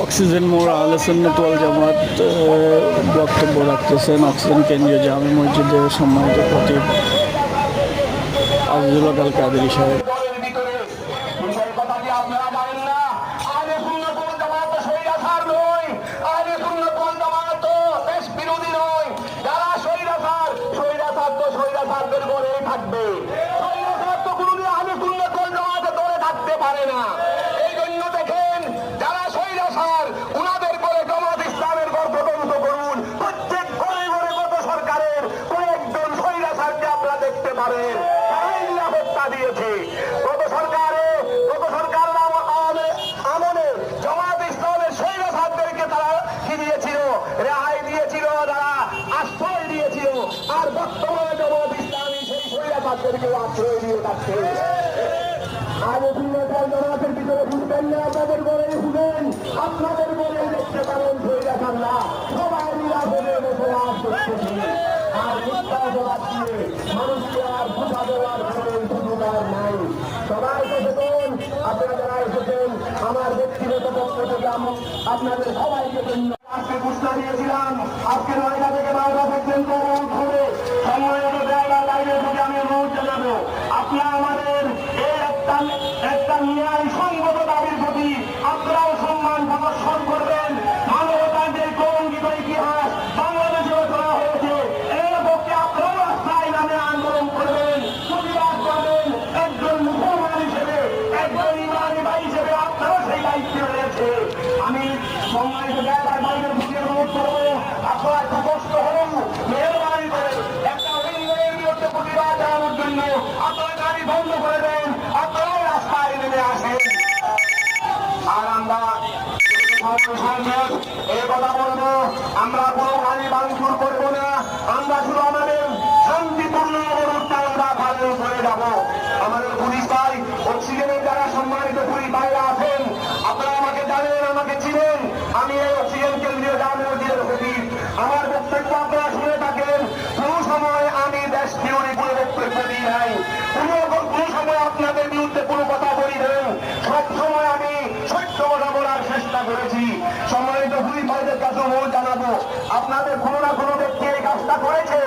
Oxygen মোড় আহলে সুন্নাত ওয়াল জামাত বক্তব্য রাখতেছেন অক্সিজেন কেন্দ্রীয় জামে মসজিদের সম্মানিত খতিব আজিজুল হক আল কাদেরী সাহেব। আর বর্তমানে জামাত ইসলামী সেই স্বৈরাচারদেরকে আশ্রয় দিয়ে যাচ্ছে। আর জামাতের ভিতরে শুনবেন না, আপনাদের ঘরে শুনেন, আপনাদের ঘরে দেখতে পারেন স্বৈরাচাররা সবাই নিরাপদে বসবাস করতেছে। আর মিথ্যা অপরাধ দিয়ে মানুষকে আর বুঝা দেওয়ার কোনো সুযোগ আর নাই। সবাই সচেতন, আপনারা যারা এসেছেন আমার ব্যক্তিগত পক্ষ থেকে আপনাদের সবাইকে আজকে ঘোষণা দিয়েছিলাম আজকে 9টা থেকে 12টা পর্যন্ত ধরে সম্মানিত জায়গা বাইরে থেকে আমি অনুরোধ জানাবো আপনারা আমাদের এই একটা ন্যায় সঙ্গত দাবির প্রতি আপনারাও সম্মান প্রদর্শন করবেন। মানবতার যে কলঙ্কিত ইতিহাস বাংলাদেশেও করা হয়েছে এর পক্ষে আপনারাও রাস্তায় নামে আন্দোলন করবেন, প্রতিবাদ করবেন। একজন মুসলমান হিসেবে একজন ইমানি ভাই হিসেবে আপনারও সেই দায়িত্ব রয়েছে। আমি সম্মানিত জায়গার বাইরের প্রতি অনুরোধ করবো আপনারা একটু কষ্ট হলেও মেহরবানি করে একটা অন্যায়ের বিরুদ্ধে প্রতিবাদ জানানোর জন্য আপনারা গাড়ি বন্ধ করে দেন, আপনারাও রাস্তায় নেমে আসেন। আর আমরা এই কথা বলবো, আমরা কোনো গাড়ি ভাঙচুর করবো না, আমরা শুধু আমাদের শান্তিপূর্ণ অবরোধটা আমরা পালন করে যাব। আমাদের পুলিশ ভাই অক্সিজেনের যারা সম্মানিত পুলিশ ভাইরা আছেন আপনারা আমাকে জানেন, আমাকে চিনেন, আমি এই অক্সিজেন কেন্দ্রীয় জামে মসজিদের খতিব। আমার বক্তব্য আপনারা শুনে থাকেন, কোনো সময় আমি দেশ বিরোধী কোনো বক্তব্য দিই নাই, কোনো সময় আপনাদের বিরুদ্ধে কোনো কথা বলি নেই, সব সময় আমি সত্য কথা বলার চেষ্টা করেছি। সম্মানিত পুলিশ ভাইদের কাছে অনুরোধ জানাবো, আপনাদের কোনো না কোনো ব্যক্তি এই কাজটা করেছে,